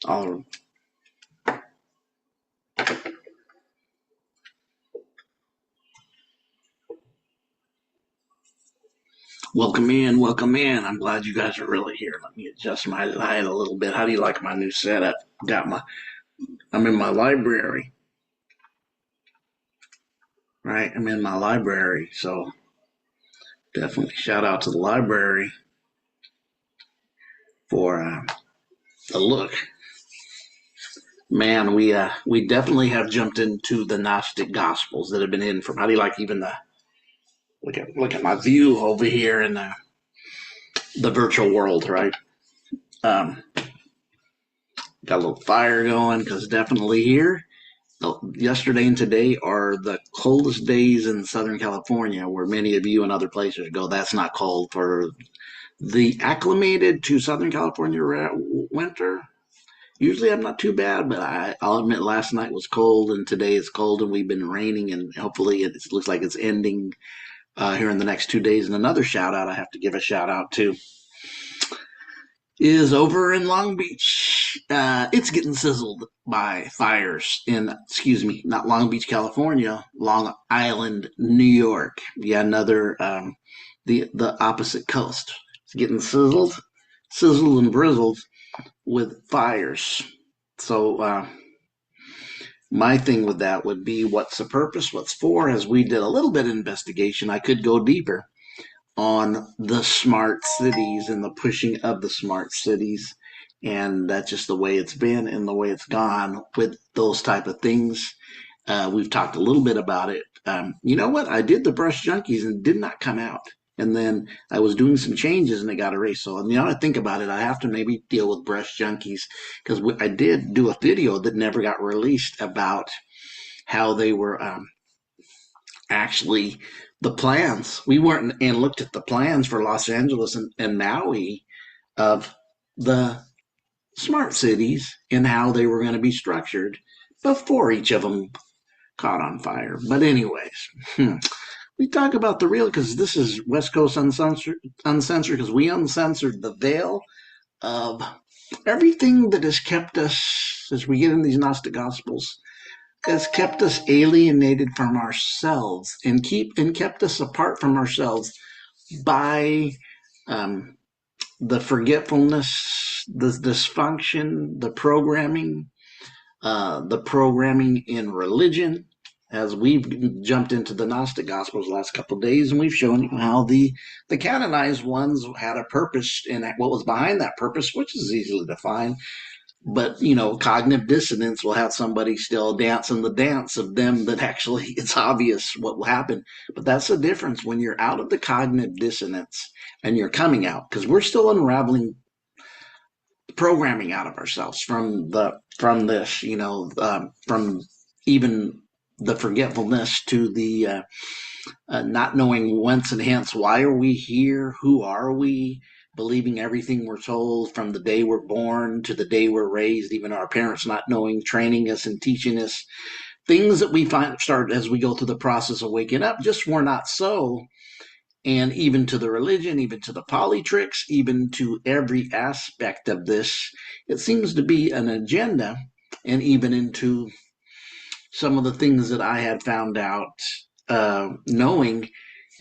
I'll welcome in, welcome in. I'm glad you guys are really here. Let me adjust my light a little bit. How do you like my new setup? I'm in my library, right? I'm in my library, so definitely shout out to the library for the look. Man, we definitely have jumped into the Gnostic Gospels that have been in from. How do you like even the look at my view over here in the virtual world, right? Um, got a little fire going because definitely here. Yesterday and today are the coldest days in Southern California, where many of you and other places go. That's not cold for the acclimated to Southern California winter. Usually I'm not too bad, but I'll admit last night was cold and today is cold and we've been raining and hopefully it looks like it's ending here in the next 2 days. And another shout out I have to give a shout out to is over in Long Beach. It's getting sizzled by fires in, excuse me, not Long Beach, California, Long Island, New York. Yeah, another the opposite coast. It's getting sizzled and brizzled with fires. So my thing with that would be what's the purpose, what's for. As we did a little bit of investigation, I could go deeper on the smart cities and the pushing of the smart cities, and that's just the way it's been and the way it's gone with those type of things. We've talked a little bit about it. You know what, I did the brush junkies and it did not come out, and then I was doing some changes and it got erased. So now I think about it, I have to maybe deal with brush junkies because I did do a video that never got released about how they were actually the plans. We weren't and looked at the plans for Los Angeles and Maui of the smart cities and how they were going to be structured before each of them caught on fire. But anyways, we talk about the real because this is West Coast uncensored because we uncensored the veil of everything that has kept us as we get in these Gnostic Gospels has kept us alienated from ourselves and kept us apart from ourselves by um, the forgetfulness, the dysfunction, the programming in religion. As we've jumped into the Gnostic Gospels the last couple of days, and we've shown you how the canonized ones had a purpose and what was behind that purpose, which is easily defined. But cognitive dissonance will have somebody still dancing the dance of them that actually it's obvious what will happen. But that's the difference when you're out of the cognitive dissonance and you're coming out, because we're still unraveling programming out of ourselves from this, from even the forgetfulness to the not knowing whence and hence. Why are we here? Who are we? Believing everything we're told from the day we're born to the day we're raised, even our parents not knowing, training us and teaching us things that we find start as we go through the process of waking up just were not so. And even to the religion, even to the polytricks, even to every aspect of this, it seems to be an agenda. And even into some of the things that I had found out, knowing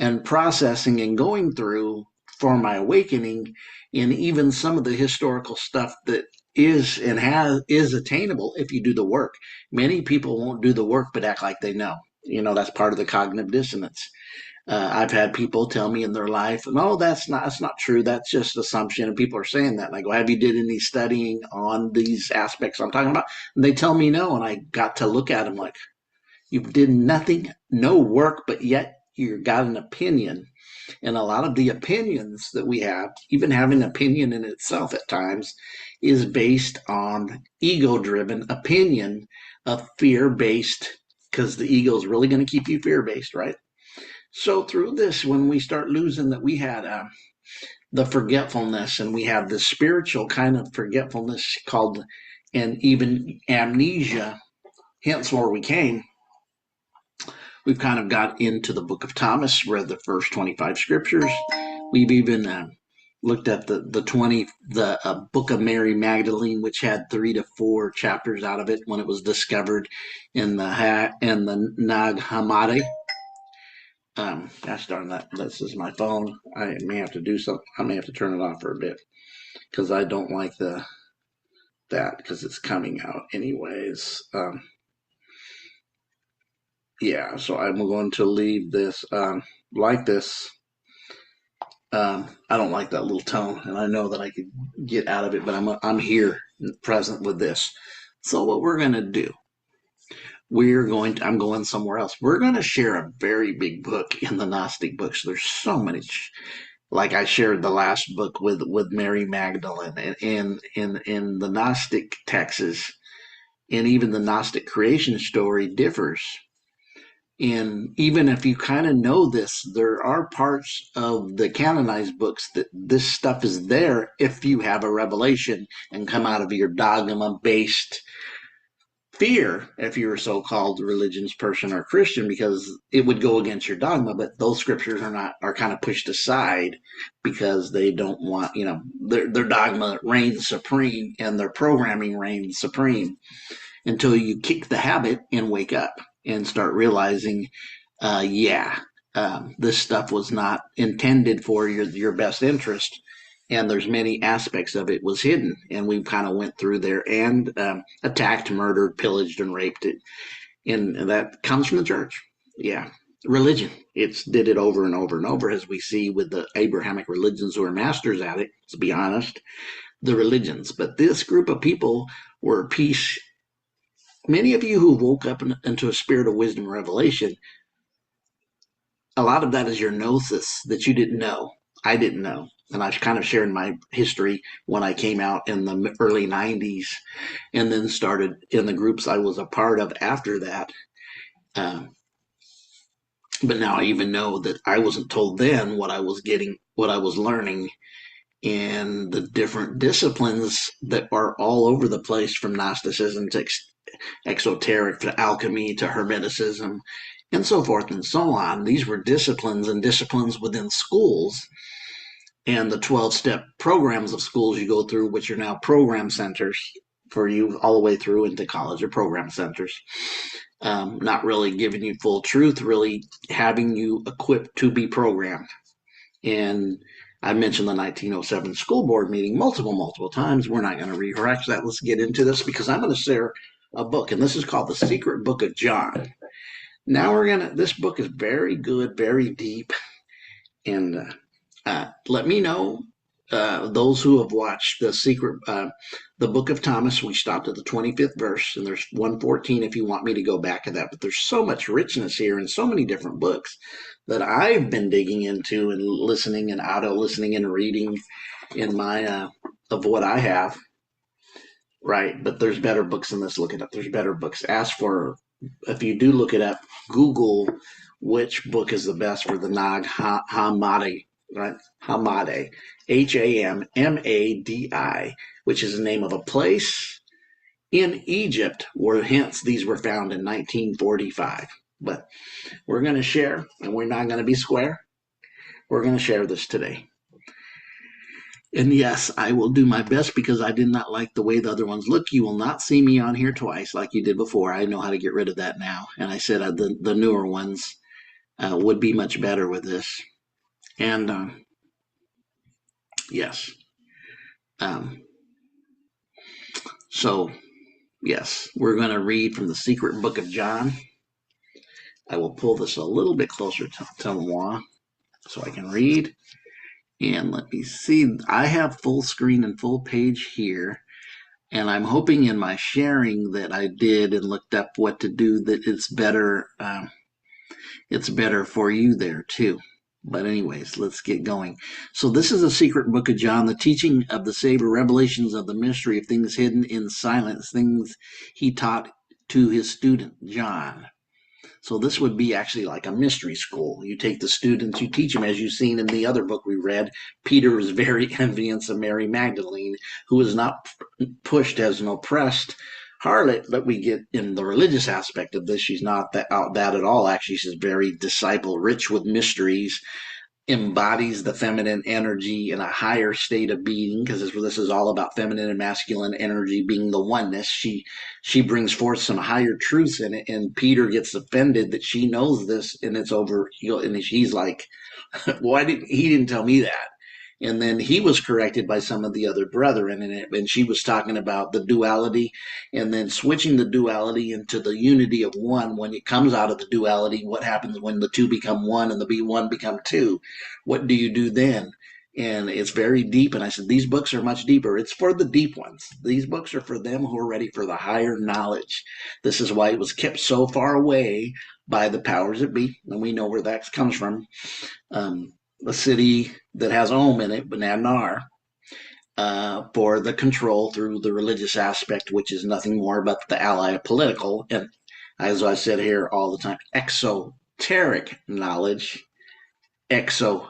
and processing and going through for my awakening, and even some of the historical stuff that is attainable if you do the work. Many people won't do the work but act like they know. That's part of the cognitive dissonance. I've had people tell me in their life, "No, that's not true. That's just assumption." And people are saying that. And I go, "Have you did any studying on these aspects I'm talking about?" And they tell me no. And I got to look at them like, "You did nothing, no work, but yet you got an opinion." And a lot of the opinions that we have, even having an opinion in itself at times, is based on ego-driven opinion of fear-based, because the ego is really going to keep you fear-based, right? So through this, when we start losing that, we had the forgetfulness, and we have this spiritual kind of forgetfulness called, and even amnesia, hence where we came. We've kind of got into the book of Thomas, read the first 25 scriptures. We've even looked at the Book of Mary Magdalene, which had 3 to 4 chapters out of it when it was discovered in the Nag Hammadi. Gosh darn that! This is my phone. I may have to do something. I may have to turn it off for a bit because I don't like that because it's coming out anyways. Yeah, so I'm going to leave this like this. I don't like that little tone, and I know that I could get out of it, but I'm here present with this. So what we're going to do, I'm going somewhere else. We're going to share a very big book in the Gnostic books. There's so many, like I shared the last book with Mary Magdalene, and in the Gnostic texts, and even the Gnostic creation story differs. And even if you kind of know this, there are parts of the canonized books that this stuff is there if you have a revelation and come out of your dogma based fear, if you're a so called religions person or Christian, because it would go against your dogma. But those scriptures are kind of pushed aside because they don't want, their dogma reigns supreme and their programming reigns supreme until you kick the habit and wake up and start realizing, yeah, this stuff was not intended for your best interest, and there's many aspects of it was hidden, and we kind of went through there and attacked, murdered, pillaged, and raped it, and that comes from the church. Yeah, religion. It's did it over and over and over, as we see with the Abrahamic religions who are masters at it. To be honest, the religions, but this group of people were peace. Many of you who woke up into a spirit of wisdom and revelation, a lot of that is your gnosis that you didn't know. I didn't know. And I was kind of sharing my history when I came out in the early 90s and then started in the groups I was a part of after that. Um, but now I even know that I wasn't told then what I was getting, what I was learning, and the different disciplines that are all over the place from Gnosticism to exoteric to alchemy to hermeticism and so forth and so on. These were disciplines and disciplines within schools and the 12-step programs of schools you go through, which are now program centers for you all the way through into college or program centers. Not really giving you full truth, really having you equipped to be programmed. And I mentioned the 1907 school board meeting multiple times. We're not going to rehash that. Let's get into this because I'm going to share a book, and this is called The Secret Book of John. Now this book is very good, very deep, and let me know, those who have watched the Book of Thomas. We stopped at the 25th verse, and there's 114 if you want me to go back to that. But there's so much richness here and so many different books that I've been digging into and listening and auto listening and reading in my of what I have. Right, but there's better books than this. Look it up. There's better books. Ask for, if you do look it up, Google which book is the best for the Nag Hammadi, right? Hammadi, Hammadi, which is the name of a place in Egypt where hence these were found in 1945. But we're going to share, and we're not going to be square. We're going to share this today. And yes, I will do my best because I did not like the way the other ones look. You will not see me on here twice like you did before. I know how to get rid of that now. And I said the newer ones would be much better with this. And yes. Um, so, yes, we're going to read from the Secret Book of John. I will pull this a little bit closer to moi so I can read. And let me see. I have full screen and full page here. And I'm hoping in my sharing that I did and looked up what to do that it's better. It's better for you there too. But anyways, let's get going. So this is the Secret Book of John, the teaching of the Savior, revelations of the mystery of things hidden in silence, things he taught to his student John. So this would be actually like a mystery school. You take the students, you teach them, as you've seen in the other book we read. Peter was very envious of Mary Magdalene, who was not pushed as an oppressed harlot that we get in the religious aspect of this. She's not that at all. Actually, she's very disciple, rich with mysteries, embodies the feminine energy in a higher state of being, because this is all about feminine and masculine energy being the oneness. She brings forth some higher truths in it, and Peter gets offended that she knows this, and it's over. And he's like, why did he didn't tell me that? And then he was corrected by some of the other brethren in it, and she was talking about the duality, and then switching the duality into the unity of one. When it comes out of the duality, what happens when the two become one and the one become two? What do you do then? And it's very deep. And I said, these books are much deeper. It's for the deep ones. These books are for them who are ready for the higher knowledge. This is why it was kept so far away by the powers that be, and we know where that comes from. A city that has Om in it, Nanar, for the control through the religious aspect, which is nothing more but the ally of political. And as I said here all the time, exoteric knowledge, exoteric.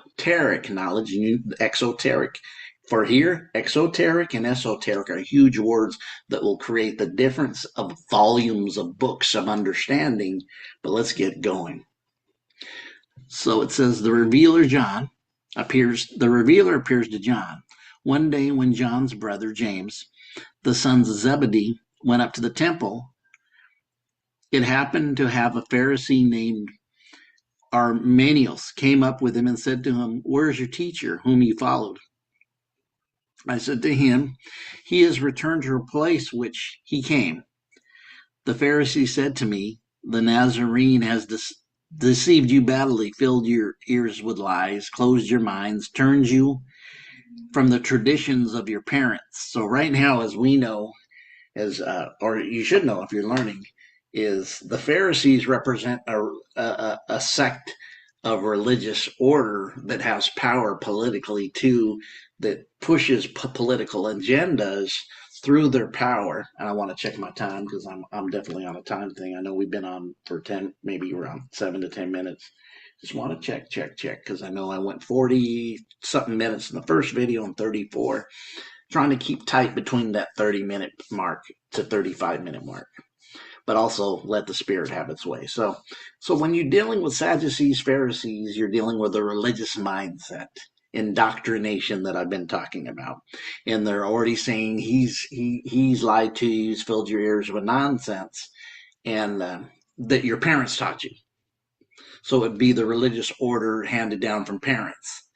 For here, exoteric and esoteric are huge words that will create the difference of volumes of books of understanding. But let's get going. So it says the revealer appears to John. One day when John's brother James, the sons of Zebedee, went up to the temple, it happened to have a Pharisee named Armenius came up with him and said to him, "Where is your teacher, whom you followed?" I said to him, "He has returned to a place which he came." The Pharisee said to me, "The Nazarene has deceived you badly, filled your ears with lies, closed your minds, turned you from the traditions of your parents." So right now, as we know, or you should know if you're learning, is the Pharisees represent a sect of religious order that has power politically too, that pushes political agendas through their power. And I want to check my time because I'm definitely on a time thing. I know we've been on for 10, maybe around 7 to 10 minutes. Just want to check because I know I went 40 something minutes in the first video and 34. Trying to keep tight between that 30-minute mark to 35-minute mark, but also let the spirit have its way. So when you're dealing with Sadducees, Pharisees, you're dealing with a religious mindset, indoctrination that I've been talking about, and they're already saying he's lied to you, he's filled your ears with nonsense, and that your parents taught you. So it'd be the religious order handed down from parents.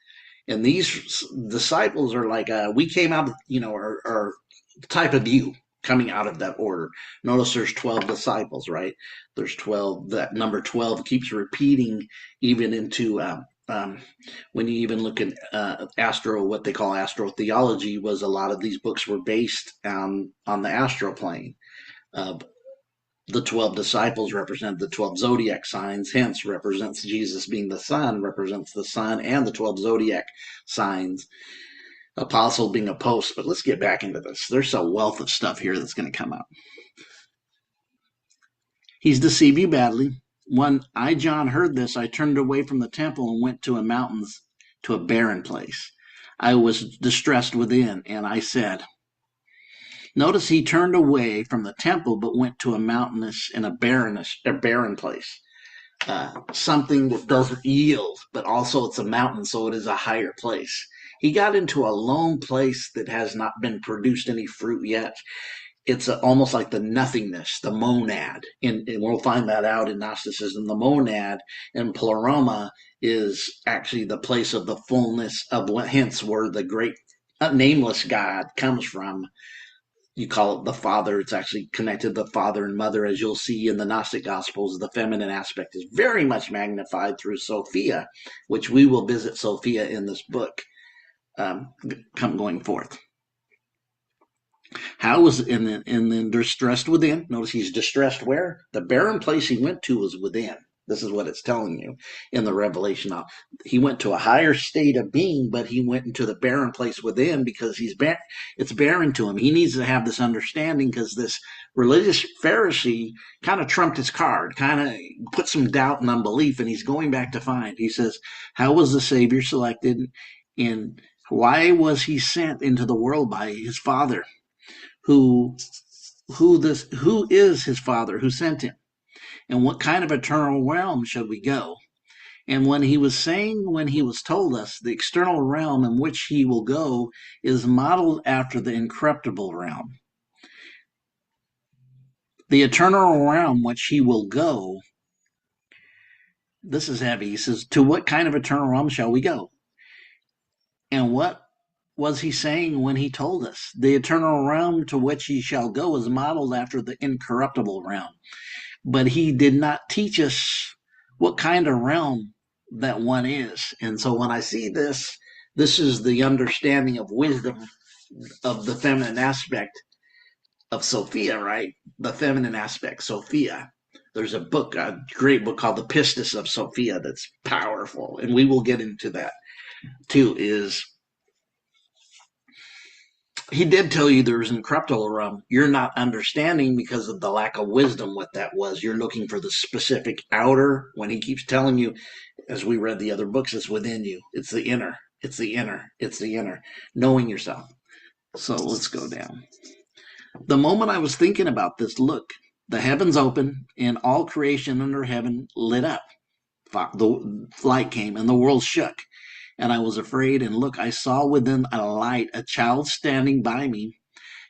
And these disciples are like, we came out, are type of you coming out of that order. Notice there's 12 disciples, right? There's 12. That number 12 keeps repeating even into when you even look at what they call astrotheology, was a lot of these books were based on the astral plane. The 12 disciples represent the 12 zodiac signs, hence represents Jesus being the sun, represents the sun and the 12 zodiac signs. Apostle being a post. But let's get back into this. There's a wealth of stuff here that's going to come out. He's deceived you badly. When I, John, heard this, I turned away from the temple and went to a barren place. I was distressed within, and I said, notice he turned away from the temple, but went to a mountainous and a barren place. Something that doesn't yield, but also it's a mountain, so it is a higher place. He got into a lone place that has not been produced any fruit yet. It's almost like the nothingness, the monad. And we'll find that out in Gnosticism. The monad in Pleroma is actually the place of the fullness of what, hence where the great nameless God comes from. You call it the Father. It's actually connected to the Father and Mother, as you'll see in the Gnostic Gospels. The feminine aspect is very much magnified through Sophia, which we will visit Sophia in this book going forth. How was and then distressed within? Notice he's distressed where? The barren place he went to was within. This is what it's telling you in the Revelation. He went to a higher state of being, but he went into the barren place within because it's barren to him. He needs to have this understanding because this religious Pharisee kind of trumped his card, kind of put some doubt and unbelief, and he's going back to find. He says, how was the Savior selected, and why was he sent into the world by his Father? Who is his Father who sent him? And what kind of eternal realm should we go? And when he was saying, when he was told us, the external realm in which he will go is modeled after the incorruptible realm. The eternal realm which he will go, this is heavy. He says, to what kind of eternal realm shall we go? And what was he saying when he told us? The eternal realm to which he shall go is modeled after the incorruptible realm. But he did not teach us what kind of realm that one is. And so when I see this, this is the understanding of wisdom of the feminine aspect of Sophia, right? The feminine aspect, Sophia. There's a book, a great book called The Pistis of Sophia that's powerful. And we will get into that too, is he did tell you there's an incorruptible realm. You're not understanding because of the lack of wisdom what that was. You're looking for the specific outer. When he keeps telling you, as we read the other books, it's within you. It's the inner. It's the inner. It's the inner. Knowing yourself. So let's go down. The moment I was thinking about this, look, the heavens opened and all creation under heaven lit up. The light came and the world shook. And I was afraid, and look, I saw within a light a child standing by me.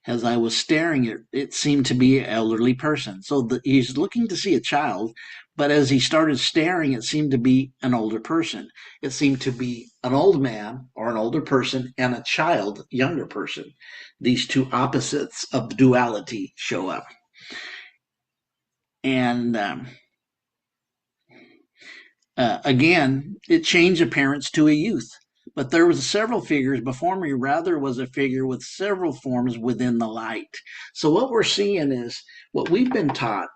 As I was staring, it seemed to be an elderly person. So he's looking to see a child, but as he started staring, it seemed to be an older person. It seemed to be an old man or an older person and a child, younger person. These two opposites of duality show up. And again, it changed appearance to a youth. But there was several figures before me, rather was a figure with several forms within the light. So what we're seeing is what we've been taught,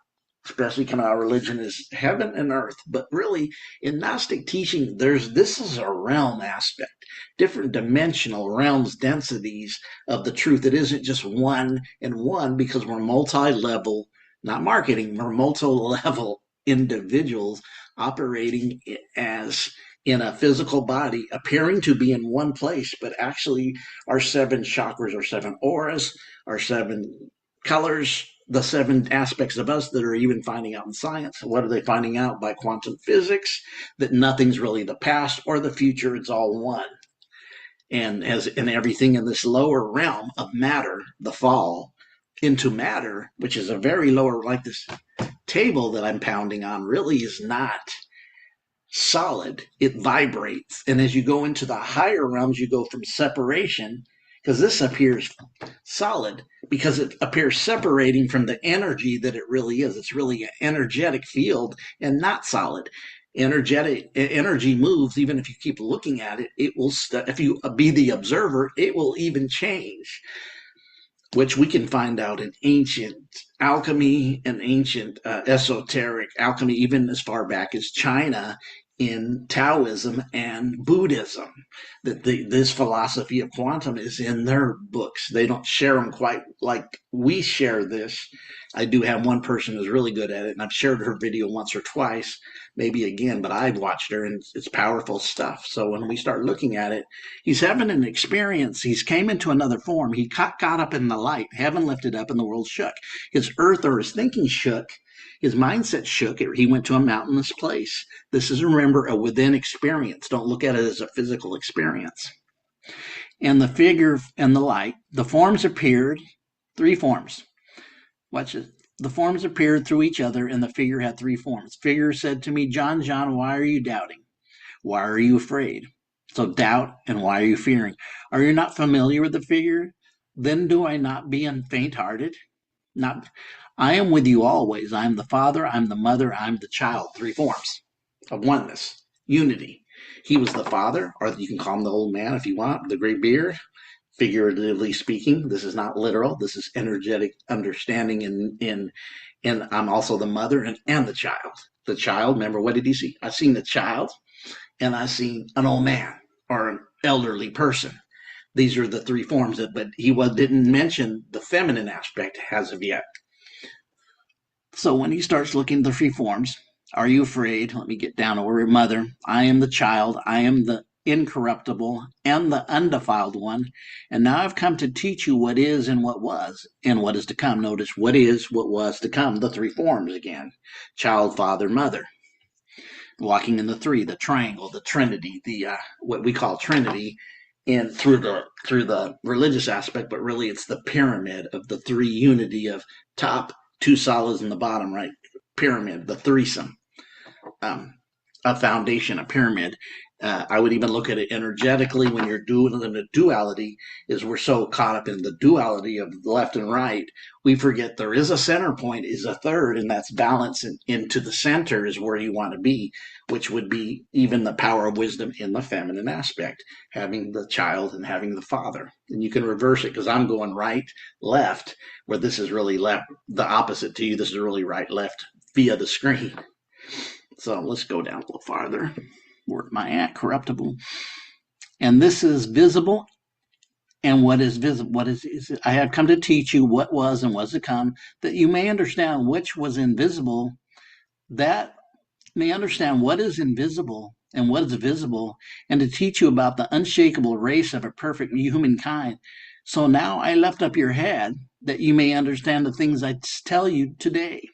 especially kind of our religion, is heaven and earth. But really, in Gnostic teaching, this is a realm aspect, different dimensional realms, densities of the truth. It isn't just one and one because we're multi-level, not marketing, we're multi-level individuals operating as in a physical body, appearing to be in one place, but actually our seven chakras, our seven auras, our seven colors, the seven aspects of us that are even finding out in science. What are they finding out by quantum physics? That nothing's really the past or the future, it's all one. And as in everything in this lower realm of matter, the fall into matter, which is a very lower, like this table that I'm pounding on, really is not solid. It vibrates. And as you go into the higher realms, you go from separation, because this appears solid, because it appears separating from the energy that it really is. It's really an energetic field and not solid. Energy moves. Even if you keep looking at it, it will, if you be the observer, it will even change, which we can find out in ancient alchemy and ancient esoteric alchemy, even as far back as China, in Taoism and Buddhism. That this philosophy of quantum is in their books. They don't share them quite like we share this. I do have one person who's really good at it, and I've shared her video once or twice, maybe again, but I've watched her, and it's powerful stuff. So when we start looking at it, he's having an experience. He's came into another form. He got up in the light. Heaven lifted up, and the world shook. His earth or his thinking shook. His mindset shook. He went to a mountainous place. This is, remember, a within experience. Don't look at it as a physical experience. And the figure and the light, the forms appeared, three forms. Watch it. The forms appeared through each other, and the figure had three forms. Figure said to me, John, John, why are you doubting? Why are you afraid? So doubt, and why are you fearing? Are you not familiar with the figure? Then do I not be faint-hearted? Not, I am with you always. I am the Father, I am the Mother, I am the Child. Three forms of oneness, unity. He was the Father, or you can call him the old man if you want, the gray beard. Figuratively speaking, this is not literal. This is energetic understanding. And I'm also the mother and the child. The child, remember, what did he see? I seen the child, and I seen an old man or an elderly person. These are the three forms, but he didn't mention the feminine aspect as of yet. So when he starts looking at the three forms, are you afraid? Let me get down to where mother. I am the child. I am the incorruptible and the undefiled one. And now I've come to teach you what is and what was and what is to come. Notice what is, what was to come, the three forms again. Child, father, mother. walking in the three, the triangle, the Trinity, the what we call Trinity, and through the religious aspect, but really it's the pyramid of the three unity of top, two solids in the bottom, right? Pyramid, the threesome, um, a foundation, a pyramid. I would even look at it energetically when you're doing the duality, is we're so caught up in the duality of left and right, we forget there is a center point, is a third, and that's balance, and into the center is where you want to be, which would be even the power of wisdom in the feminine aspect, having the child and having the father. And you can reverse it because I'm going right, left, where this is really left, the opposite to you. This is really right, left via the screen. So let's go down a little farther. Where am I at? Corruptible. And this is visible. And what is visible? What is I have come to teach you what was and was to come, that you may understand which was invisible, that may understand what is invisible and what is visible, and to teach you about the unshakable race of a perfect humankind. So now I lift up your head, that you may understand the things I tell you today.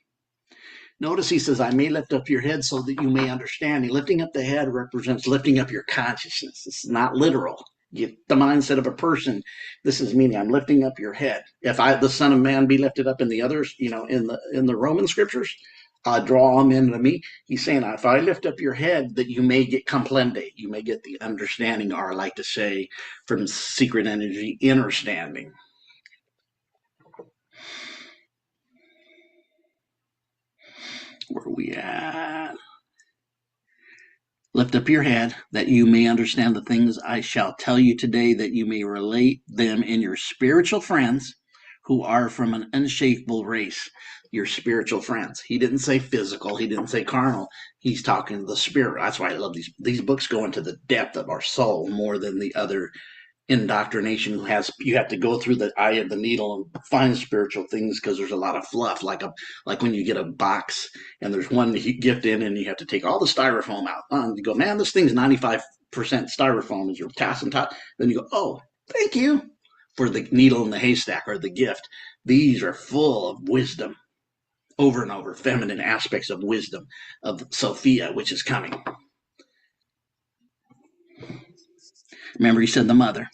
Notice he says, I may lift up your head so that you may understand. Lifting up the head represents lifting up your consciousness. It's not literal. Get the mindset of a person. This is meaning I'm lifting up your head. If I, the Son of Man, be lifted up in the others, in the Roman scriptures, draw them into me. He's saying, if I lift up your head, that you may get comprende, you may get the understanding, or I like to say from secret energy, inner standing. Where are we at? Lift up your head, that you may understand the things I shall tell you today, that you may relate them in your spiritual friends who are from an unshakable race. Your spiritual friends. He didn't say physical. He didn't say carnal. He's talking to the spirit. That's why I love these books. Go into the depth of our soul more than the other indoctrination, who has, you have to go through the eye of the needle and find spiritual things, because there's a lot of fluff, like when you get a box and there's one gift in and you have to take all the styrofoam out, and you go, man, this thing's 95% styrofoam, as you're tossing top, then you go, oh, thank you for the needle in the haystack, or the gift. These are full of wisdom, over and over, feminine aspects of wisdom, of Sophia, which is coming. Remember, he said the mother,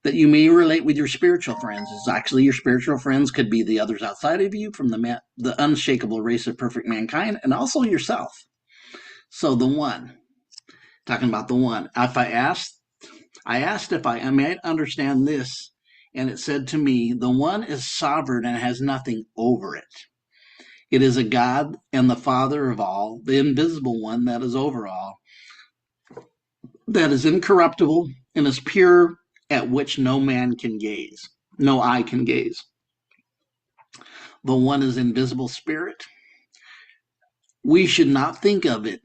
that you may relate with your spiritual friends. It's actually your spiritual friends could be the others outside of you, from the unshakable race of perfect mankind, and also yourself. So the one, talking about the one. If I asked if I might understand this, and it said to me, the one is sovereign and has nothing over it. It is a God and the Father of all, the invisible one that is over all, that is incorruptible and is pure, at which no man can gaze, no eye can gaze. The one is invisible spirit. We should not think of it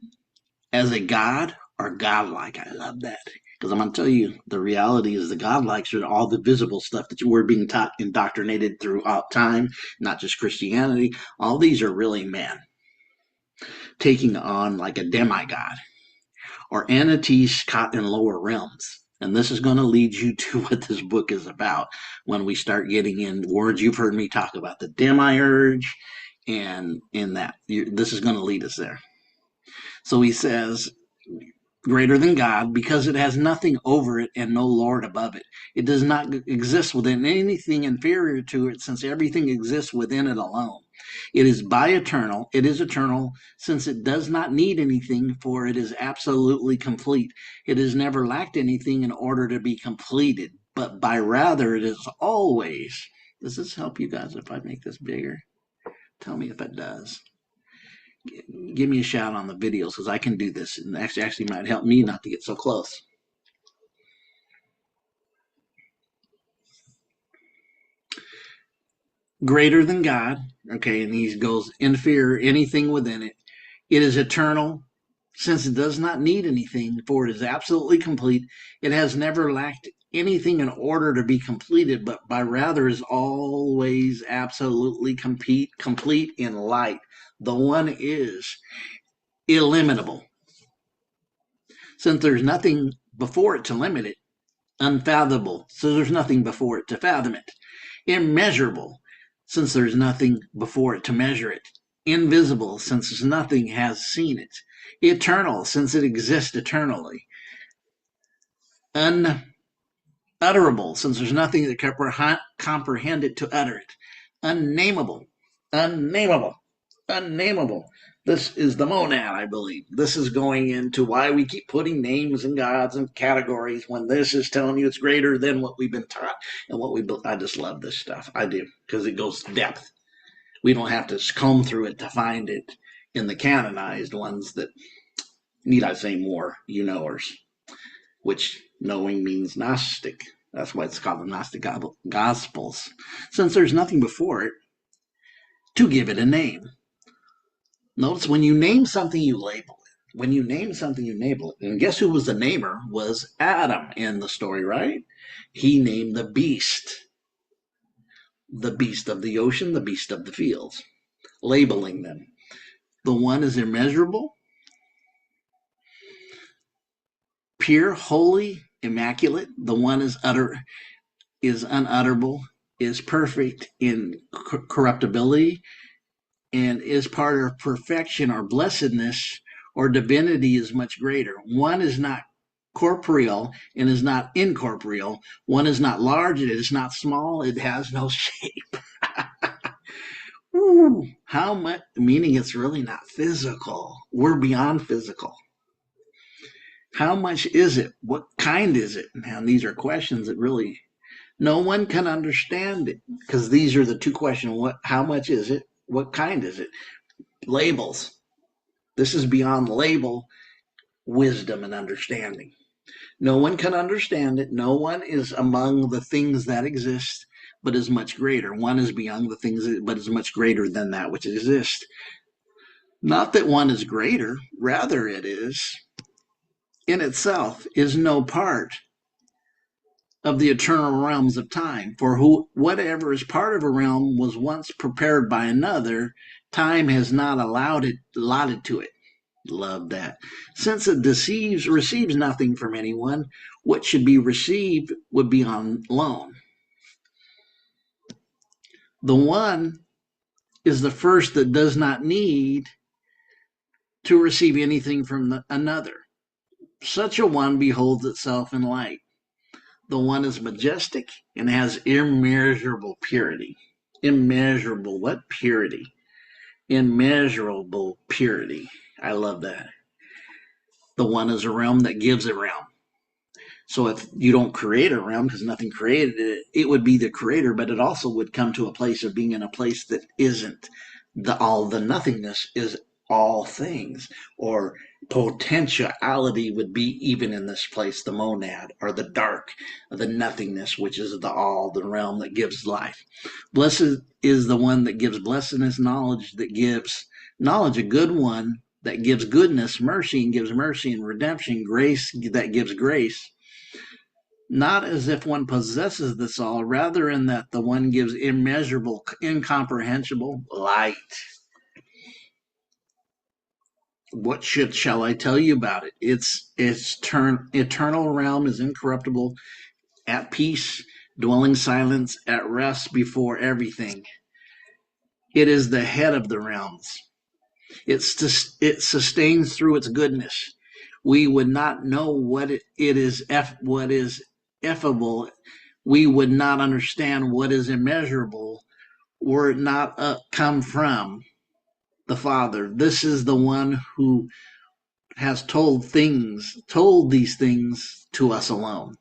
as a god or godlike. I love that, because I'm going to tell you, the reality is the godlikes are all the visible stuff that we're being taught, indoctrinated throughout time, not just Christianity. All these are really men taking on like a demigod, or entities caught in lower realms. And this is going to lead you to what this book is about when we start getting in words you've heard me talk about, the demiurge, and in that. This is going to lead us there. So he says, greater than God, because it has nothing over it and no Lord above it. It does not exist within anything inferior to it, since everything exists within it alone. It is bi-eternal. It is eternal, since it does not need anything, for it is absolutely complete. It has never lacked anything in order to be completed, but by rather it is always. Does this help you guys if I make this bigger? Tell me if it does. Give me a shout on the videos, because I can do this, and actually might help me not to get so close. Greater than God, okay, and he goes, inferior, anything within it. It is eternal, since it does not need anything, for it is absolutely complete. It has never lacked anything in order to be completed, but by rather is always absolutely complete in light. The one is illimitable. Since there's nothing before it to limit it, unfathomable, so there's nothing before it to fathom it, immeasurable, since there's nothing before it to measure it, invisible, since nothing has seen it, Eternal, since it exists eternally. Unutterable, since there's nothing that can comprehend it to utter it. Unnameable, unnameable, unnameable. This is the monad, I believe. This is going into why we keep putting names and gods and categories when this is telling you it's greater than what we've been taught and what we. I just love this stuff. I do, because it goes depth. We don't have to comb through it to find it in the canonized ones that need I say more, you knowers, which knowing means Gnostic. That's why it's called the Gnostic Gospels, since there's nothing before it to give it a name. Notice when you name something, you label it. When you name something, you label it. And guess who was the namer? Was Adam in the story, right? He named the beast of the ocean, the beast of the fields, labeling them. The one is immeasurable, pure, holy, immaculate. The one is unutterable, is perfect in corruptibility, and is part of perfection or blessedness or divinity is much greater. One is not corporeal and is not incorporeal. One is not large, it is not small, it has no shape. Ooh, how much, meaning it's really not physical. We're beyond physical. How much is it? What kind is it? Now, these are questions that really no one can understand it, because these are the two questions. How much is it? What kind is it? Labels. This is beyond label, wisdom and understanding. No one can understand it. No one is among the things that exist, but is much greater. One is beyond the things, but is much greater than that which exists. Not that one is greater, rather it is, in itself, is no part of the eternal realms of time. For whatever is part of a realm was once prepared by another, time has not allotted to it. Love that. Since it receives nothing from anyone, what should be received would be on loan. The one is the first that does not need to receive anything from another. Such a one beholds itself in light. The one is majestic and has immeasurable purity. Immeasurable, what purity? Immeasurable purity. I love that. The one is a realm that gives a realm. So if you don't create a realm, because nothing created it, it would be the creator, but it also would come to a place of being in a place that isn't. The nothingness is all things, or potentiality would be even in this place, the monad, or the dark, the nothingness, which is the all, the realm that gives life. Blessed is the one that gives blessedness, knowledge that gives knowledge, a good one that gives goodness, mercy and gives mercy, and redemption, grace that gives grace. Not as if one possesses this all, rather in that the one gives immeasurable, incomprehensible light. What shall I tell you about it? Its eternal realm is incorruptible, at peace, dwelling silence, at rest before everything. It is the head of the realms. It sustains through its goodness. We would not know what what is effable. We would not understand what is immeasurable were it not come from the Father. This is the one who has told these things to us alone.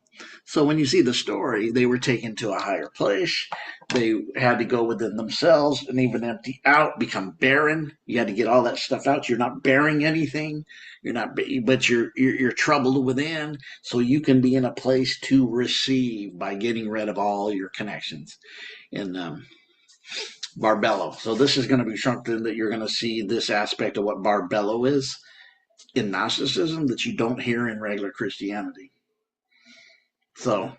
So when you see the story, they were taken to a higher place. They had to go within themselves and even empty out, become barren. You had to get all that stuff out. You're not bearing anything. You're not, but you're troubled within. So you can be in a place to receive by getting rid of all your connections. And Barbello. So this is going to be something that you're going to see, this aspect of what Barbello is in Gnosticism that you don't hear in regular Christianity. So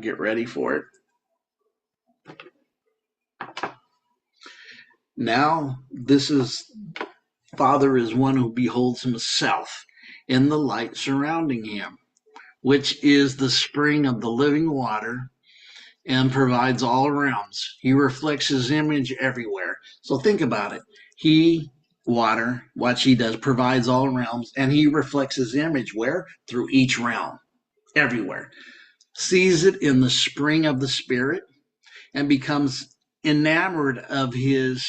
get ready for it. Now, Father is one who beholds himself in the light surrounding him, which is the spring of the living water and provides all realms. He reflects his image everywhere. So think about it. He water, what she does, provides all realms, and he reflects his image where? Through each realm, everywhere. Sees it in the spring of the Spirit and becomes enamored of his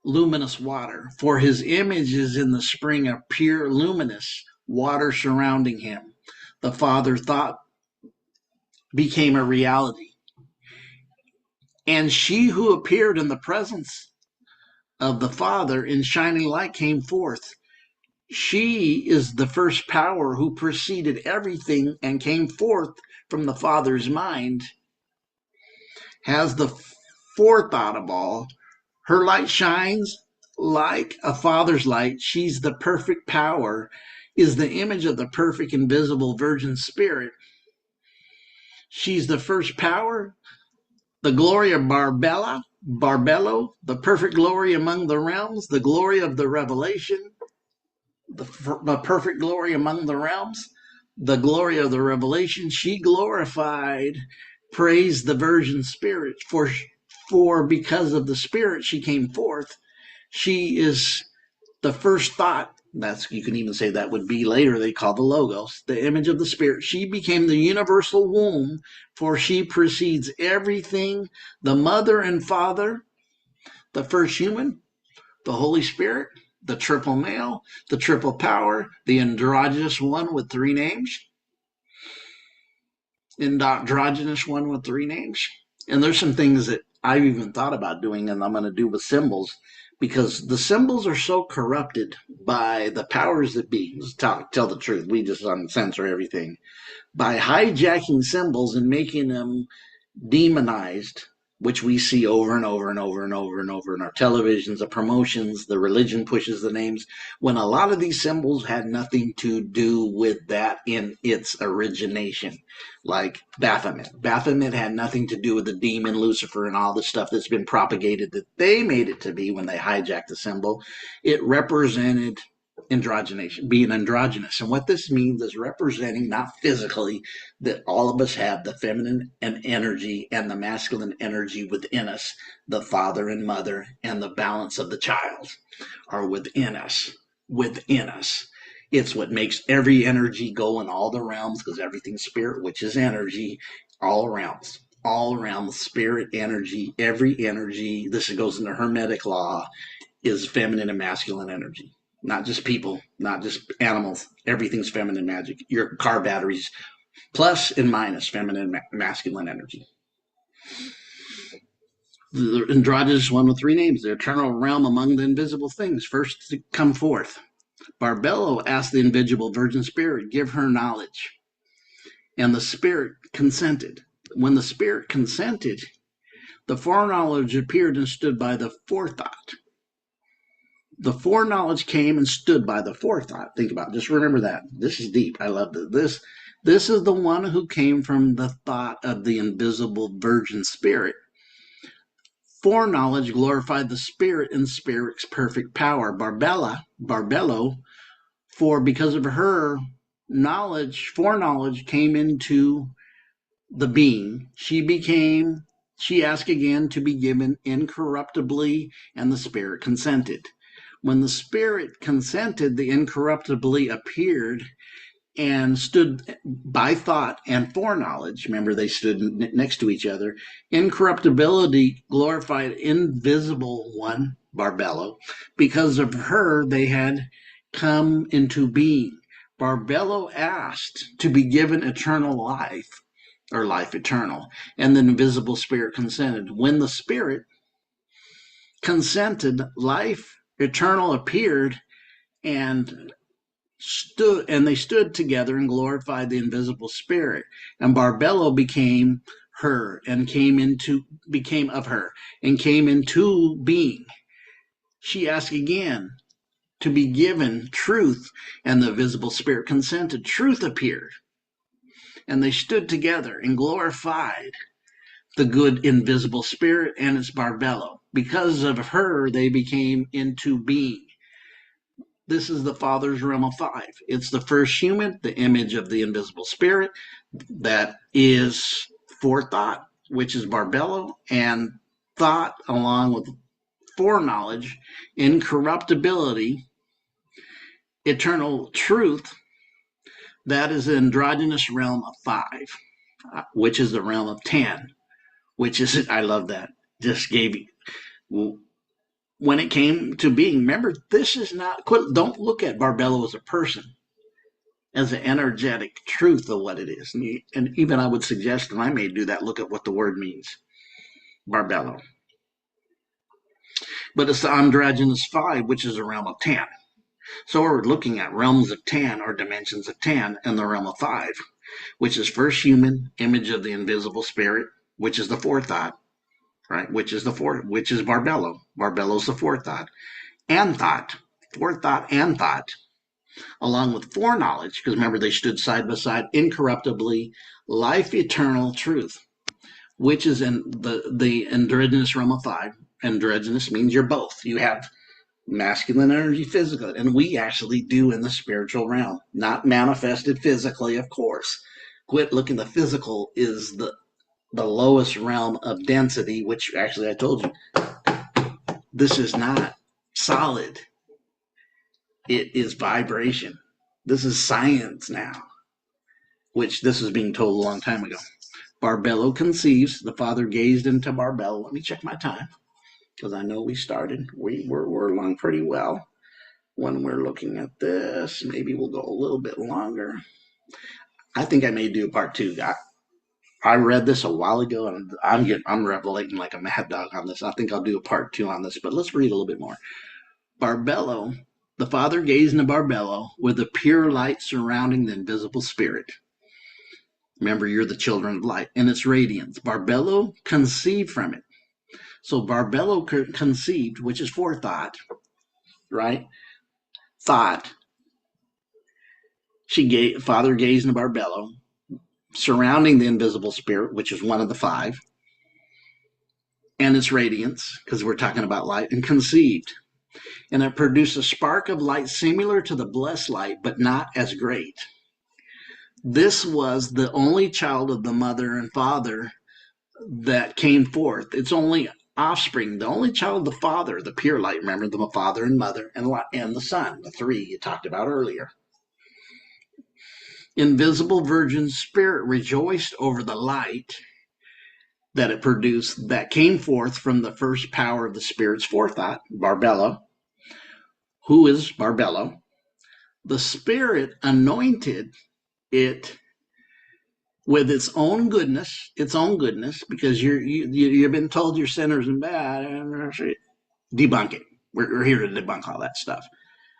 luminous water. For his image is in the spring of pure luminous water surrounding him. The Father thought became a reality. And she who appeared in the presence of the Father in shining light came forth. She is the first power who preceded everything and came forth from the Father's mind, has the forethought of all. Her light shines like a Father's light. She's the perfect power, is the image of the perfect invisible Virgin Spirit. She's the first power, the glory of Barbello, the perfect glory among the realms, the glory of the revelation, the perfect glory among the realms, the glory of the revelation. She glorified, praised the Virgin Spirit, for because of the Spirit she came forth. She is the first thought. That's, you can even say that would be later they call the Logos, the image of the Spirit. She became the universal womb, for she precedes everything, the mother and father, the first human, the Holy Spirit, the triple male, the triple power, the androgynous one with three names, androgynous one with three names. And there's some things that I've even thought about doing, and I'm going to do with symbols, because the symbols are so corrupted by the powers that be. Tell the truth, we just uncensor everything. By hijacking symbols and making them demonized, which we see over and over and over and over and over in our televisions, the promotions, the religion pushes the names, when a lot of these symbols had nothing to do with that in its origination. Like Baphomet. Baphomet had nothing to do with the demon Lucifer and all the stuff that's been propagated that they made it to be when they hijacked the symbol. It represented androgenation, being androgynous. And what this means is representing, not physically, that all of us have the feminine and energy and the masculine energy within us. The father and mother and the balance of the child are within us. Within us. It's what makes every energy go in all the realms, because everything's spirit, which is energy, all realms. All around the spirit energy, every energy, this goes into Hermetic law, is feminine and masculine energy. Not just people, not just animals. Everything's feminine magic. Your car batteries, plus and minus feminine and masculine energy. The androgynous one with three names, the eternal realm among the invisible things, first to come forth. Barbello asked the invisible Virgin Spirit, give her knowledge. And the Spirit consented. When the Spirit consented, the foreknowledge appeared and stood by the forethought. The foreknowledge came and stood by the forethought. Think about it. Just remember that. This is deep. I love this. This is the one who came from the thought of the invisible Virgin Spirit. Foreknowledge glorified the Spirit and Spirit's perfect power. Barbello, for because of her knowledge, foreknowledge came into the being. She asked again to be given incorruptibly, and the Spirit consented. When the Spirit consented, the incorruptibly appeared and stood by thought and foreknowledge. Remember, they stood next to each other. Incorruptibility glorified invisible one, Barbello. Because of her, they had come into being. Barbello asked to be given eternal life, or life eternal, and the invisible Spirit consented. When the Spirit consented, life eternal appeared and they stood together and glorified the invisible Spirit. And Barbello became her and became of her and came into being. She asked again to be given truth, and the visible Spirit consented. Truth appeared, and they stood together and glorified the good invisible Spirit and its Barbello. Because of her, they became into being. This is the Father's realm of five. It's the first human, the image of the invisible Spirit, that is forethought, which is Barbello, and thought along with foreknowledge, incorruptibility, eternal truth, that is the androgynous realm of 5, which is the realm of 10, which is, I love that. Just gave you, when it came to being, remember, this is not, don't look at Barbello as a person, as an energetic truth of what it is. And even I would suggest, and I may do that, look at what the word means, Barbello. But it's the androgynous 5, which is a realm of 10. So we're looking at realms of 10 or dimensions of 10 in the realm of 5, which is first human, image of the invisible spirit, which is the forethought, right? Which is Barbello. Barbello's the forethought. And thought, forethought and thought, along with foreknowledge, because remember they stood side by side, incorruptibly, life eternal truth, which is in the androgynous realm of 5. Androgynous means you're both. You have masculine energy, physical, and we actually do in the spiritual realm, not manifested physically, of course. Quit looking, the physical is the lowest realm of density, which actually I told you, this is not solid. It is vibration. This is science now, which this is being told a long time ago. Barbello conceives, the father gazed into Barbello. Let me check my time, because I know we started. We're along pretty well. When we're looking at this, maybe we'll go a little bit longer. I think I may do part 2. I read this a while ago, and I'm revelating like a mad dog on this. I think I'll do a part 2 on this, but let's read a little bit more. Barbello, the father gazed into Barbello with the pure light surrounding the invisible spirit. Remember, you're the children of light, and its radiance. Barbello conceived from it. So Barbello conceived, which is forethought, right? Thought. Father gazed into Barbello, surrounding the invisible spirit, which is one of the 5, and its radiance, because we're talking about light, and conceived. And it produced a spark of light similar to the blessed light, but not as great. This was the only child of the mother and father that came forth. Its only offspring, the only child of the father, the pure light. Remember, the father and mother and the son, the 3 you talked about earlier. Invisible virgin spirit rejoiced over the light that it produced, that came forth from the first power of the spirit's forethought, Barbello. Who is Barbello? The spirit anointed it with its own goodness, because you've been told you're sinners and bad, and debunk it. We're here to debunk all that stuff.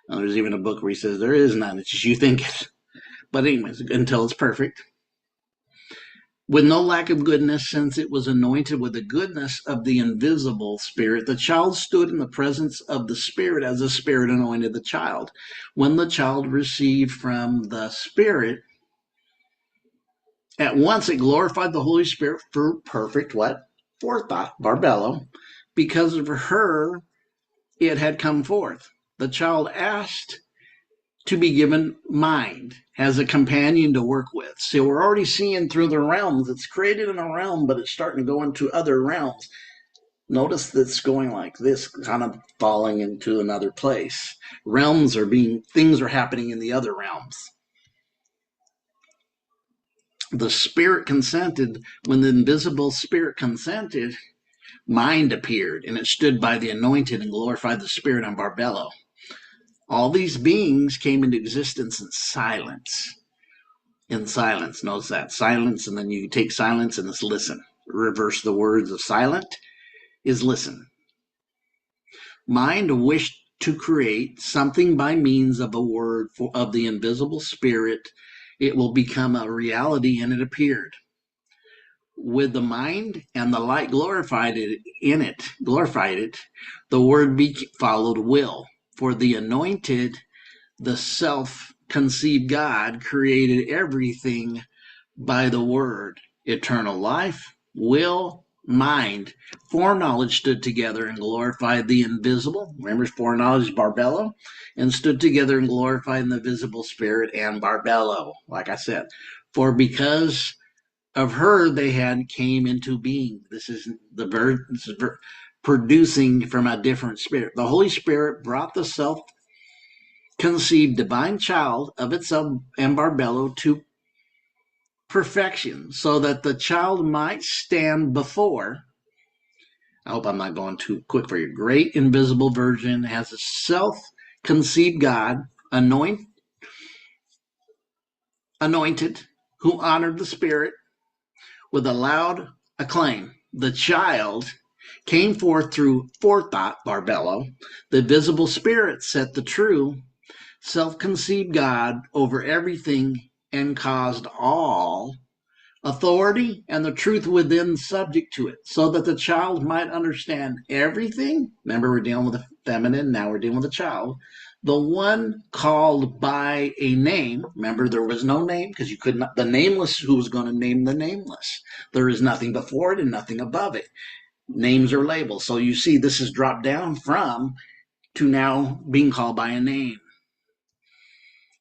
And there's even a book where he says there is none, it's just you think it. But anyways, until it's perfect. With no lack of goodness, since it was anointed with the goodness of the invisible spirit, the child stood in the presence of the spirit as the spirit anointed the child. When the child received from the spirit, at once it glorified the Holy Spirit for perfect what? Forethought, Barbello. Because of her, it had come forth. The child asked to be given mind as a companion to work with. So we're already seeing through the realms. It's created in a realm, but it's starting to go into other realms. Notice that's going like this, kind of falling into another place. Things are happening in the other realms. The spirit consented. When the invisible spirit consented, mind appeared, and it stood by the anointed and glorified the spirit on Barbello. All these beings came into existence in silence. In silence. Notice that. Silence, and then you take silence and it's listen. Reverse the words of silent is listen. Mind wished to create something by means of a word of the invisible spirit. It will become a reality, and it appeared. With the mind and the light glorified it, the word followed will. For the anointed, the self-conceived God created everything by the word. Eternal life, will, mind. Foreknowledge stood together and glorified the invisible. Remember, foreknowledge, Barbello, and stood together and glorified the visible spirit and Barbello. Like I said, for because of her they had came into being. This is producing from a different spirit. The Holy Spirit brought the self-conceived divine child of itself and Barbello to perfection so that the child might stand before. I hope I'm not going too quick for you. Great invisible virgin has a self-conceived God, anointed, who honored the Spirit with a loud acclaim. The child came forth through forethought, Barbello. The visible Spirit set the true self-conceived God over everything and caused all authority and the truth within subject to it, so that the child might understand everything. Remember, we're dealing with the feminine, now we're dealing with the child. The one called by a name. Remember, there was no name because you could not, the nameless, who was going to name the nameless? There is nothing before it and nothing above it. Names are labels. So you see, this is dropped down from to now being called by a name.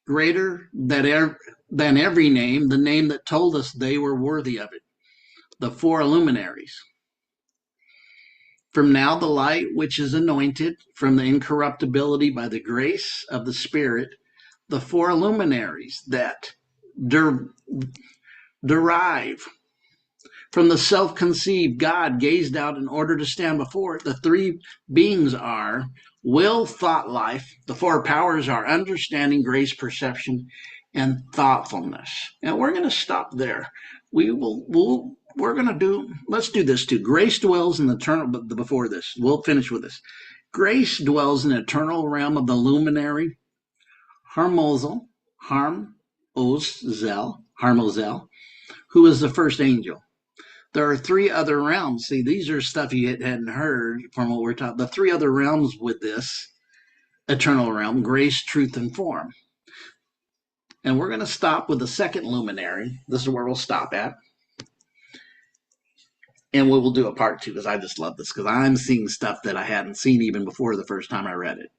Greater than every name, the name that told us they were worthy of it. The four luminaries. From now the light which is anointed from the incorruptibility by the grace of the Spirit, the four luminaries that derive from the self-conceived God gazed out in order to stand before it. The three beings are will, thought, life. The four powers are understanding, grace, perception, and thoughtfulness. And we're going to stop there. We're going to do, let's do this too. Grace dwells in the eternal, but before this, we'll finish with this. Grace dwells in the eternal realm of the luminary Harmozel, who is the first angel. There are three other realms. See, these are stuff you hadn't heard from what we're talking. The three other realms with this eternal realm: grace, truth, and form. And we're going to stop with the second luminary. This is where we'll stop at. And we will do a part two because I just love this because I'm seeing stuff that I hadn't seen even before the first time I read it.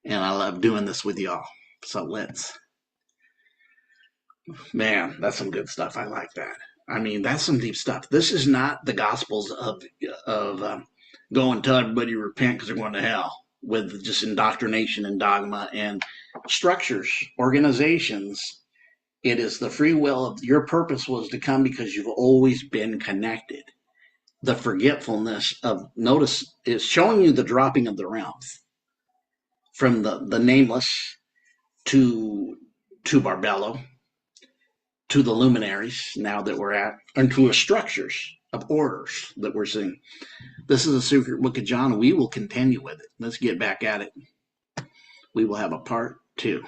And I love doing this with y'all. So man, that's some good stuff. I like that. I mean, that's some deep stuff. This is not the gospels of go and tell everybody to repent because they're going to hell with just indoctrination and dogma and structures, organizations. It is the free will of your purpose was to come because you've always been connected. The forgetfulness of notice is showing you the dropping of the realms from the nameless to Barbello, to the luminaries now that we're at, and to structures of orders that we're seeing. This is a secret book of John. We will continue with it. Let's get back at it. We will have a part two.